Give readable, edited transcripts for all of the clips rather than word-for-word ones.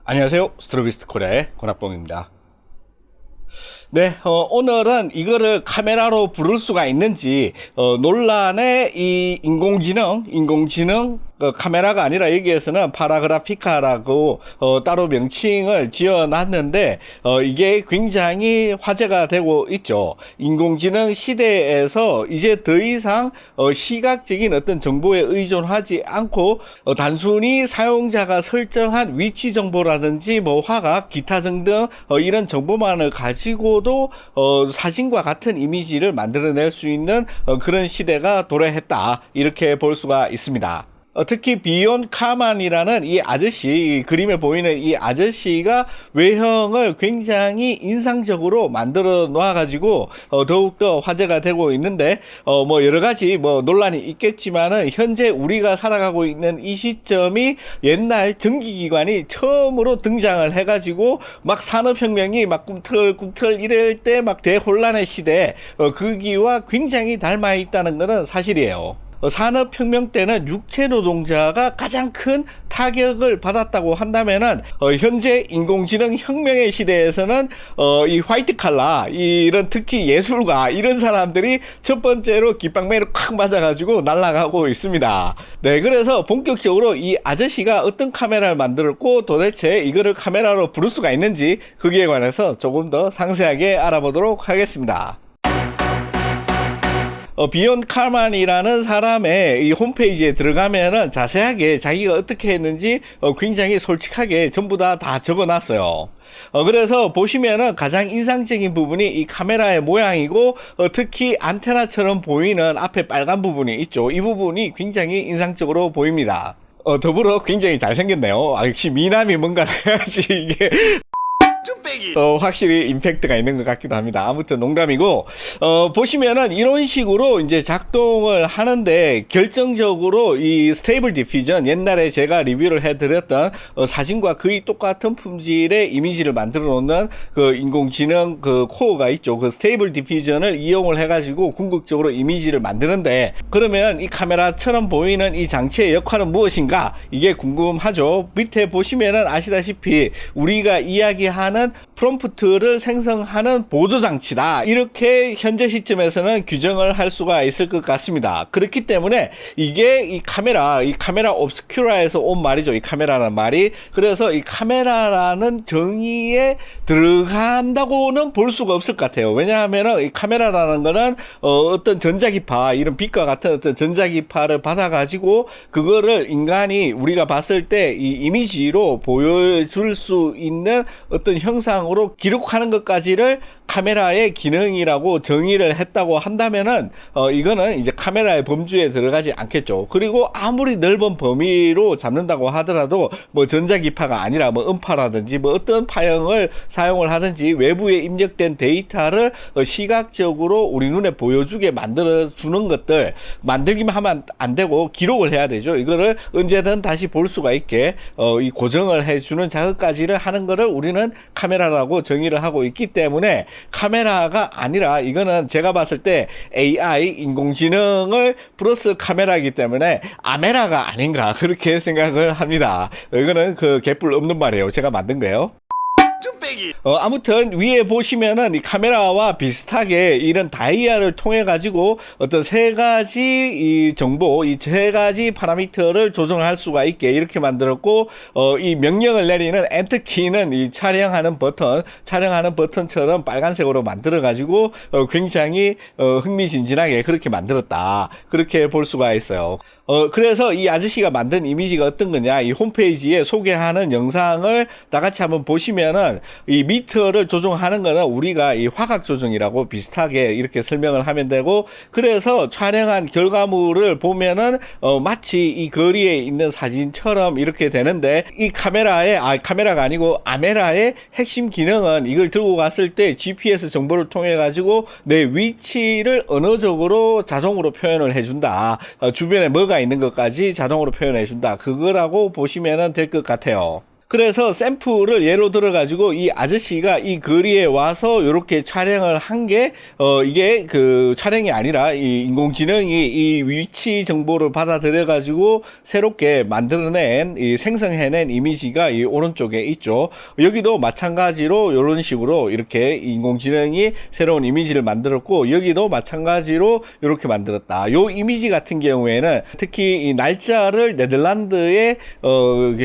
안녕하세요. 스트로비스트 코리아의 권학봉입니다. 네, 오늘은 이거를 카메라로 부를 수가 있는지, 논란의 이 인공지능 카메라가 아니라 여기에서는 파라그래피카라고 따로 명칭을 지어놨는데 이게 굉장히 화제가 되고 있죠. 인공지능 시대에서 이제 더 이상 시각적인 어떤 정보에 의존하지 않고 단순히 사용자가 설정한 위치 정보라든지 뭐 화각, 기타 등등 이런 정보만을 가지고도 사진과 같은 이미지를 만들어낼 수 있는 그런 시대가 도래했다, 이렇게 볼 수가 있습니다. 특히 비욘 카만이라는 이 아저씨, 이 그림에 보이는 이 아저씨가 외형을 굉장히 인상적으로 만들어 놔가지고 더욱더 화제가 되고 있는데 뭐 여러가지 뭐 논란이 있겠지만은 현재 우리가 살아가고 있는 이 시점이 옛날 전기기관이 처음으로 등장을 해가지고 막 산업혁명이 막 꿈틀꿈틀 이럴 때 막 대혼란의 시대, 거기와 굉장히 닮아 있다는 것은 사실이에요. 산업혁명 때는 육체 노동자가 가장 큰 타격을 받았다고 한다면은 현재 인공지능 혁명의 시대에서는 이 화이트 칼라, 이런 특히 예술가 이런 사람들이 첫 번째로 깃방망이를 콱 맞아가지고 날아가고 있습니다. 네, 그래서 본격적으로 이 아저씨가 어떤 카메라를 만들었고 도대체 이거를 카메라로 부를 수가 있는지 거기에 관해서 조금 더 상세하게 알아보도록 하겠습니다. 비욘 카만이라는 사람의 이 홈페이지에 들어가면은 자세하게 자기가 어떻게 했는지 굉장히 솔직하게 전부 다 적어놨어요. 그래서 보시면은 가장 인상적인 부분이 이 카메라의 모양이고 특히 안테나처럼 보이는 앞에 빨간 부분이 있죠. 이 부분이 굉장히 인상적으로 보입니다. 더불어 굉장히 잘생겼네요. 역시 미남이 뭔가 해야지 이게 확실히 임팩트가 있는 것 같기도 합니다. 아무튼 농담이고, 보시면은 이런 식으로 이제 작동을 하는데 결정적으로 이 스테이블 디퓨전, 옛날에 제가 리뷰를 해드렸던 사진과 거의 똑같은 품질의 이미지를 만들어 놓는 그 인공지능 그 코어가 있죠. 그 스테이블 디퓨전을 이용을 해가지고 궁극적으로 이미지를 만드는데, 그러면 이 카메라처럼 보이는 이 장치의 역할은 무엇인가? 이게 궁금하죠. 밑에 보시면은 아시다시피 우리가 이야기하는 프롬프트를 생성하는 보조장치다, 이렇게 현재 시점에서는 규정을 할 수가 있을 것 같습니다. 그렇기 때문에 이게 이 카메라 옵스큐라에서 온 말이죠. 이 카메라라는 말이. 그래서 이 카메라라는 정의에 들어간다고는 볼 수가 없을 것 같아요. 왜냐하면 이 카메라라는 거는 어떤 전자기파, 이런 빛과 같은 어떤 전자기파를 받아가지고 그거를 인간이 우리가 봤을 때 이 이미지로 보여줄 수 있는 어떤 형상으로 기록하는 것까지를 카메라의 기능이라고 정의를 했다고 한다면은 이거는 이제 카메라의 범주에 들어가지 않겠죠. 그리고 아무리 넓은 범위로 잡는다고 하더라도 뭐 전자기파가 아니라 뭐 음파라든지 뭐 어떤 파형을 사용을 하든지 외부에 입력된 데이터를 시각적으로 우리 눈에 보여주게 만들어 주는 것들, 만들기만 하면 안 되고 기록을 해야 되죠. 이거를 언제든 다시 볼 수가 있게 이 고정을 해주는 작업까지를 하는 거를 우리는 카메라라고 정의를 하고 있기 때문에 카메라가 아니라 이거는 제가 봤을 때 AI, 인공지능을 플러스 카메라이기 때문에 아메라가 아닌가, 그렇게 생각을 합니다. 이거는 그 개뿔 없는 말이에요. 제가 만든 거예요. 아무튼 위에 보시면은 이 카메라와 비슷하게 이런 다이아를 통해 가지고 어떤 세 가지 이 정보, 이 세 가지 파라미터를 조정할 수가 있게 이렇게 만들었고, 이 명령을 내리는 엔터 키는 이 촬영하는 버튼처럼 빨간색으로 만들어 가지고 굉장히 흥미진진하게 그렇게 만들었다, 그렇게 볼 수가 있어요. 그래서 이 아저씨가 만든 이미지가 어떤 거냐, 이 홈페이지에 소개하는 영상을 다 같이 한번 보시면은 이 미터를 조정하는 거는 우리가 이 화각 조정이라고 비슷하게 이렇게 설명을 하면 되고, 그래서 촬영한 결과물을 보면은 마치 이 거리에 있는 사진처럼 이렇게 되는데, 이 카메라가 아니고 아메라의 핵심 기능은 이걸 들고 갔을 때 GPS 정보를 통해 가지고 내 위치를 언어적으로 자동으로 표현을 해준다. 주변에 뭐가 있는 것까지 자동으로 표현해 준다. 그거라고 보시면 될 것 같아요. 그래서 샘플을 예로 들어 가지고 이 아저씨가 이 거리에 와서 이렇게 촬영을 한 게 이게 그 촬영이 아니라 이 인공지능이 이 위치 정보를 받아들여 가지고 새롭게 만들어낸 이 생성해낸 이미지가 이 오른쪽에 있죠. 여기도 마찬가지로 이런 식으로 이렇게 인공지능이 새로운 이미지를 만들었고, 여기도 마찬가지로 이렇게 만들었다. 요 이미지 같은 경우에는 특히 이 날짜를 네덜란드의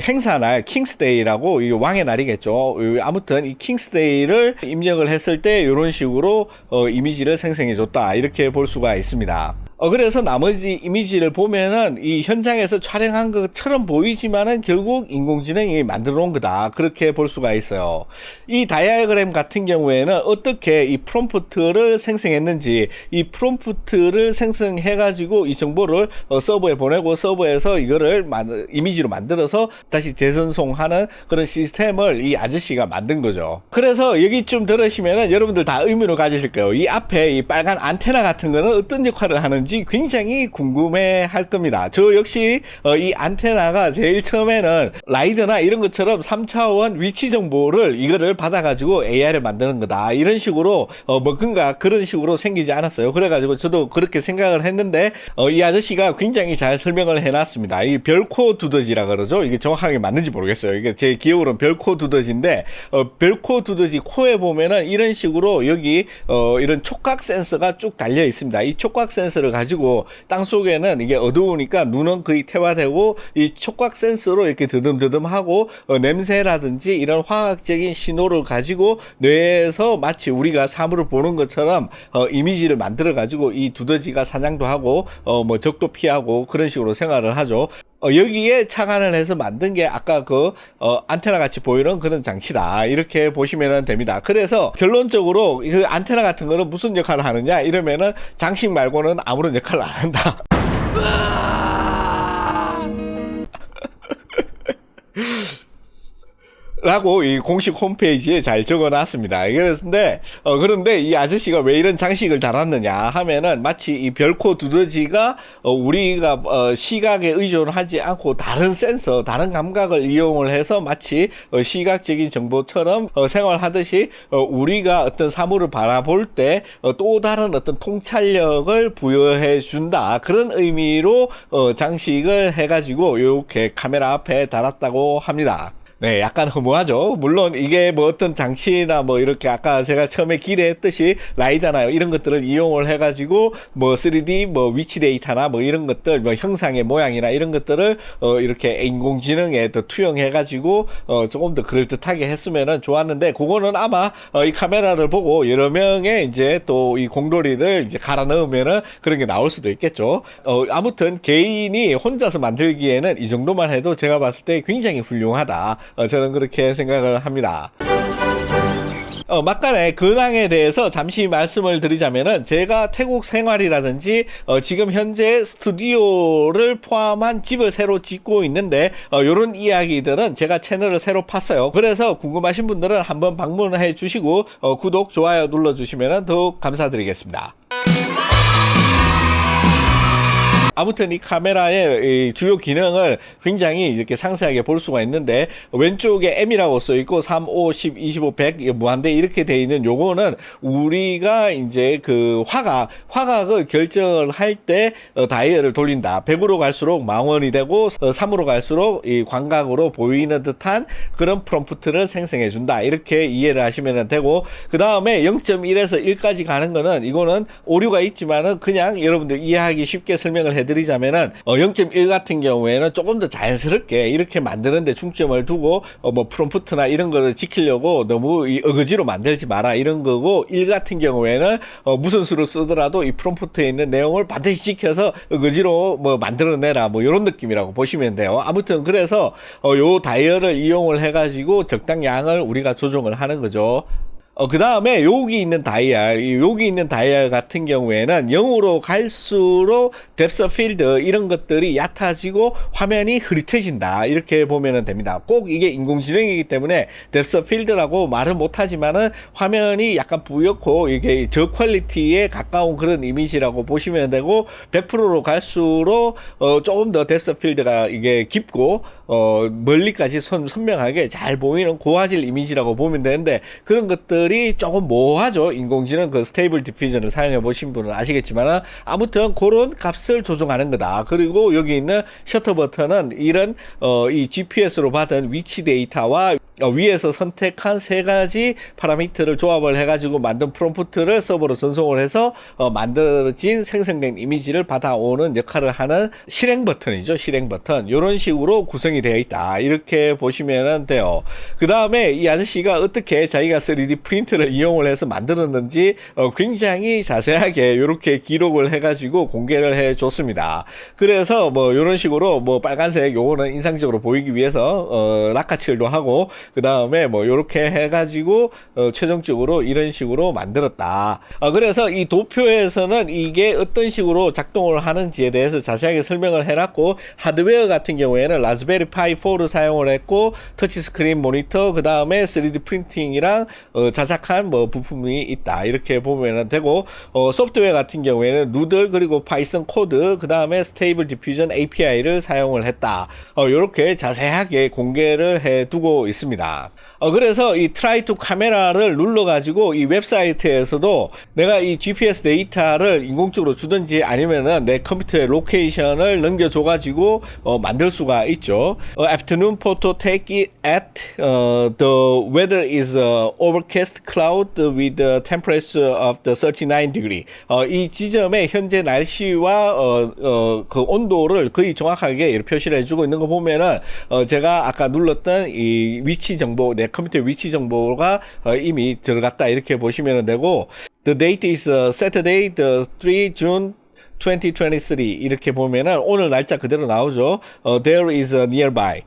행사날 킹스데이라고, 이 왕의 날이겠죠. 아무튼 이 킹스데이를 입력을 했을 때 이런 식으로 이미지를 생성해 줬다, 이렇게 볼 수가 있습니다. 그래서 나머지 이미지를 보면은 이 현장에서 촬영한 것처럼 보이지만은 결국 인공지능이 만들어 놓은 거다, 그렇게 볼 수가 있어요. 이 다이어그램 같은 경우에는 어떻게 이 프롬프트를 생성했는지, 이 프롬프트를 생성해 가지고 이 정보를 서버에 보내고, 서버에서 이거를 이미지로 만들어서 다시 재전송하는 그런 시스템을 이 아저씨가 만든 거죠. 그래서 여기 좀 들으시면은 여러분들 다 의문을 가지실 거예요. 이 앞에 이 빨간 안테나 같은 거는 어떤 역할을 하는지 굉장히 궁금해 할 겁니다. 저 역시 이 안테나가 제일 처음에는 라이드나 이런 것처럼 3차원 위치 정보를 이거를 받아가지고 AI를 만드는 거다, 이런 식으로 뭔가 그런 식으로 생기지 않았어요. 그래가지고 저도 그렇게 생각을 했는데 이 아저씨가 굉장히 잘 설명을 해놨습니다. 이 별코 두더지라 그러죠. 이게 정확하게 맞는지 모르겠어요. 이게 제 기억으로는 별코 두더지인데, 별코 두더지 코에 보면은 이런 식으로 여기 이런 촉각 센서가 쭉 달려 있습니다. 이 촉각 센서를 가지고 땅 속에는 이게 어두우니까 눈은 거의 태화되고, 이 촉각 센서로 이렇게 드듬드듬하고 냄새라든지 이런 화학적인 신호를 가지고 뇌에서 마치 우리가 사물을 보는 것처럼 이미지를 만들어 가지고 이 두더지가 사냥도 하고 뭐 적도 피하고 그런 식으로 생활을 하죠. 여기에 착안을 해서 만든 게 아까 그 안테나 같이 보이는 그런 장치다, 이렇게 보시면 됩니다. 그래서 결론적으로 그 안테나 같은 거는 무슨 역할을 하느냐 이러면은 장식 말고는 아무런 역할을 안 한다. 라고 이 공식 홈페이지에 잘 적어놨습니다. 그런데 이 아저씨가 왜 이런 장식을 달았느냐 하면은, 마치 이 별코 두더지가 우리가 시각에 의존하지 않고 다른 센서, 다른 감각을 이용을 해서 마치 시각적인 정보처럼 생활하듯이 우리가 어떤 사물을 바라볼 때 또 다른 어떤 통찰력을 부여해 준다, 그런 의미로 장식을 해가지고 이렇게 카메라 앞에 달았다고 합니다. 네, 약간 허무하죠. 물론 이게 뭐 어떤 장치나 뭐 이렇게 아까 제가 처음에 기대했듯이 라이다나 이런 것들을 이용을 해가지고 뭐 3D 뭐 위치 데이터나 뭐 이런 것들, 뭐 형상의 모양이나 이런 것들을 이렇게 인공지능에 더 투영해가지고 조금 더 그럴듯하게 했으면은 좋았는데, 그거는 아마 이 카메라를 보고 여러 명의 이제 또 이 공돌이들 이제 갈아 넣으면은 그런 게 나올 수도 있겠죠. 아무튼 개인이 혼자서 만들기에는 이 정도만 해도 제가 봤을 때 굉장히 훌륭하다, 저는 그렇게 생각을 합니다. 막간에 근황에 대해서 잠시 말씀을 드리자면은, 제가 태국 생활이라든지 지금 현재 스튜디오를 포함한 집을 새로 짓고 있는데 요런 이야기들은 제가 채널을 새로 팠어요. 그래서 궁금하신 분들은 한번 방문해 주시고 구독, 좋아요 눌러 주시면 더욱 감사드리겠습니다. 아무튼 이 카메라의 이 주요 기능을 굉장히 이렇게 상세하게 볼 수가 있는데, 왼쪽에 M이라고 써 있고 3, 5, 10, 25, 100 무한대 이렇게 돼 있는 요거는 우리가 이제 그 화각을 결정을 할 때 다이얼을 돌린다. 100으로 갈수록 망원이 되고 3으로 갈수록 이 광각으로 보이는 듯한 그런 프롬프트를 생성해 준다, 이렇게 이해를 하시면 되고, 그 다음에 0.1에서 1까지 가는 거는 이거는 오류가 있지만은 그냥 여러분들 이해하기 쉽게 설명을 해드리자면은 0.1 같은 경우에는 조금 더 자연스럽게 이렇게 만드는데 중점을 두고 뭐 프롬프트나 이런 거를 지키려고 너무 이 어거지로 만들지 마라, 이런 거고, 1 같은 경우에는 무슨 수를 쓰더라도 이 프롬프트에 있는 내용을 반드시 지켜서 어거지로 뭐 만들어내라, 뭐 이런 느낌이라고 보시면 돼요. 아무튼 그래서 요 다이얼을 이용을 해가지고 적당량을 우리가 조정을 하는 거죠. 그 다음에 여기 있는 다이얼 같은 경우에는 0으로 갈수록 뎁스 필드 이런 것들이 얕아지고 화면이 흐릿해진다, 이렇게 보면 됩니다. 꼭 이게 인공지능이기 때문에 뎁스 필드라고 말은 못하지만은 화면이 약간 부옇고 이게 저퀄리티에 가까운 그런 이미지라고 보시면 되고, 100%로 갈수록 조금 더 뎁스 필드가 이게 깊고 멀리까지 선명하게 잘 보이는 고화질 이미지라고 보면 되는데, 그런 것들이 조금 모호하죠. 인공지능 그 스테이블 디퓨전을 사용해 보신 분은 아시겠지만, 아무튼 그런 값을 조정하는 거다. 그리고 여기 있는 셔터 버튼은 이런 이 GPS로 받은 위치 데이터와 위에서 선택한 세 가지 파라미터를 조합을 해가지고 만든 프롬프트를 서버로 전송을 해서 만들어진 생성된 이미지를 받아오는 역할을 하는 실행 버튼이죠. 실행 버튼. 이런 식으로 구성이 되어 있다. 이렇게 보시면 돼요. 그 다음에 이 아저씨가 어떻게 자기가 3D 프린트를 이용을 해서 만들었는지 굉장히 자세하게 이렇게 기록을 해가지고 공개를 해줬습니다. 그래서 뭐 이런 식으로 뭐 빨간색 요거는 인상적으로 보이기 위해서 락카칠도 하고, 그 다음에 뭐 요렇게 해가지고 최종적으로 이런 식으로 만들었다. 그래서 이 도표에서는 이게 어떤 식으로 작동을 하는지에 대해서 자세하게 설명을 해놨고, 하드웨어 같은 경우에는 라즈베리 파이 4를 사용을 했고, 터치스크린 모니터, 그 다음에 3D 프린팅이랑 자작한 뭐 부품이 있다. 이렇게 보면 되고, 소프트웨어 같은 경우에는 누들, 그리고 파이썬 코드, 그 다음에 스테이블 디퓨전 API를 사용을 했다. 요렇게 자세하게 공개를 해두고 있습니다. 그래서 이 트라이 투 카메라를 눌러가지고 이 웹사이트에서도 내가 이 GPS 데이터를 인공적으로 주든지 아니면은 내 컴퓨터의 로케이션을 넘겨줘가지고 만들 수가 있죠. Afternoon photo take it at the weather is overcast cloud with the temperature of the 39 degree. 이 지점의 현재 날씨와 그 온도를 거의 정확하게 이렇게 표시를 해주고 있는 거 보면은 제가 아까 눌렀던 이 위치 정보, 내 컴퓨터 위치 정보가 이미 들어갔다 이렇게 보시면 되고, The date is Saturday, the 3 June 2023 이렇게 보면은 오늘 날짜 그대로 나오죠. There is a nearby.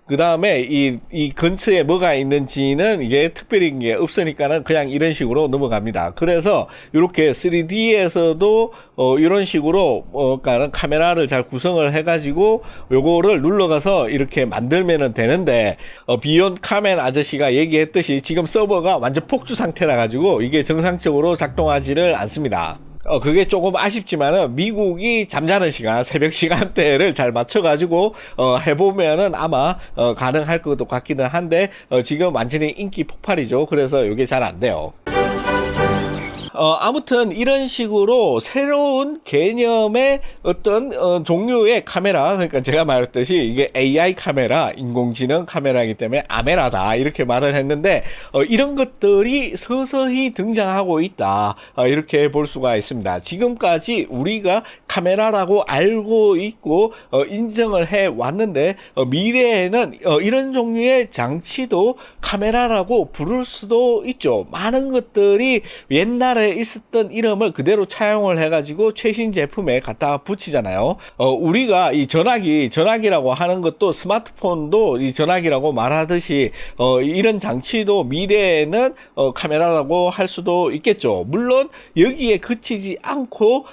그 다음에 이 근처에 뭐가 있는지는 이게 특별히 게 없으니까는 그냥 이런 식으로 넘어갑니다. 그래서 이렇게 3D에서도 이런 식으로 그러니까 카메라를 잘 구성을 해가지고 요거를 눌러가서 이렇게 만들면은 되는데, 비욘 카멘 아저씨가 얘기했듯이 지금 서버가 완전 폭주 상태라 가지고 이게 정상적으로 작동하지를 않습니다. 그게 조금 아쉽지만은 미국이 잠자는 시간, 새벽 시간대를 잘 맞춰가지고 해보면은 아마 가능할 것도 같기는 한데, 지금 완전히 인기 폭발이죠. 그래서 이게 잘 안 돼요. 아무튼 이런 식으로 새로운 개념의 어떤 종류의 카메라, 그러니까 제가 말했듯이 이게 AI 카메라, 인공지능 카메라이기 때문에 아메라다 이렇게 말을 했는데, 이런 것들이 서서히 등장하고 있다 이렇게 볼 수가 있습니다. 지금까지 우리가 카메라라고 알고 있고 인정을 해 왔는데, 미래에는 이런 종류의 장치도 카메라라고 부를 수도 있죠. 많은 것들이 옛날에 있었던 이름을 그대로 차용을 해가지고 최신 제품에 갖다 붙이잖아요. 우리가 이 전화기라고 하는 것도, 스마트폰도 이 전화기라고 말하듯이 이런 장치도 미래에는 카메라라고 할 수도 있겠죠. 물론 여기에 그치지 않고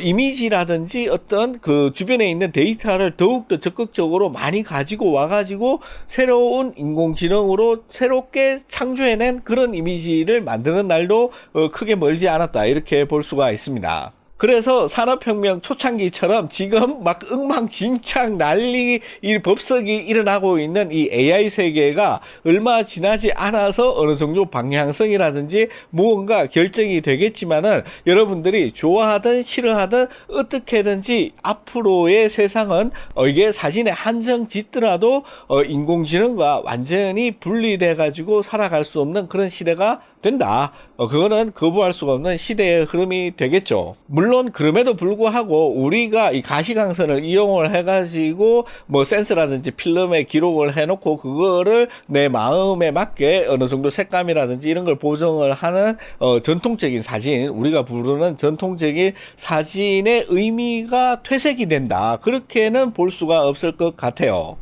이미지라든지 어떤 그 주변에 있는 데이터를 더욱더 적극적으로 많이 가지고 와가지고 새로운 인공지능으로 새롭게 창조해낸 그런 이미지를 만드는 날도 크게 멀지 않았다 이렇게 볼 수가 있습니다. 그래서 산업혁명 초창기처럼 지금 막 엉망진창 난리 법석이 일어나고 있는 이 AI 세계가 얼마 지나지 않아서 어느 정도 방향성이라든지 무언가 결정이 되겠지만은, 여러분들이 좋아하든 싫어하든 어떻게든지 앞으로의 세상은 이게 사진에 한정 짓더라도 인공지능과 완전히 분리돼 가지고 살아갈 수 없는 그런 시대가 된다. 그거는 거부할 수가 없는 시대의 흐름이 되겠죠. 물론 그럼에도 불구하고 우리가 이 가시광선을 이용을 해가지고 뭐 센서라든지 필름에 기록을 해놓고 그거를 내 마음에 맞게 어느 정도 색감이라든지 이런 걸 보정을 하는 전통적인 사진, 우리가 부르는 전통적인 사진의 의미가 퇴색이 된다. 그렇게는 볼 수가 없을 것 같아요.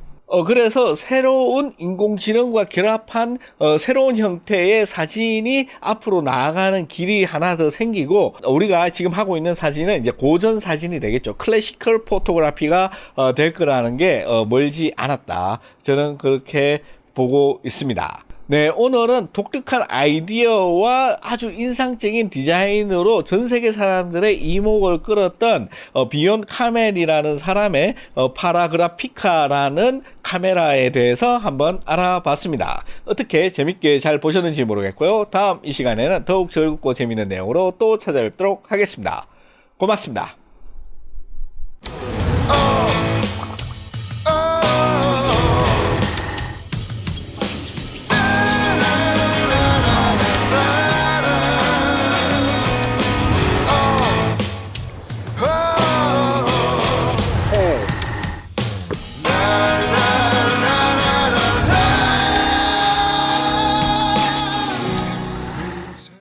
그래서 새로운 인공지능과 결합한 새로운 형태의 사진이 앞으로 나아가는 길이 하나 더 생기고, 우리가 지금 하고 있는 사진은 이제 고전 사진이 되겠죠. 클래시컬 포토그래피가 될 거라는 게 멀지 않았다. 저는 그렇게 보고 있습니다. 네, 오늘은 독특한 아이디어와 아주 인상적인 디자인으로 전 세계 사람들의 이목을 끌었던 비욘 카멜이라는 사람의 파라그라피카라는 카메라에 대해서 한번 알아봤습니다. 어떻게 재밌게 잘 보셨는지 모르겠고요. 다음 이 시간에는 더욱 즐겁고 재밌는 내용으로 또 찾아뵙도록 하겠습니다. 고맙습니다.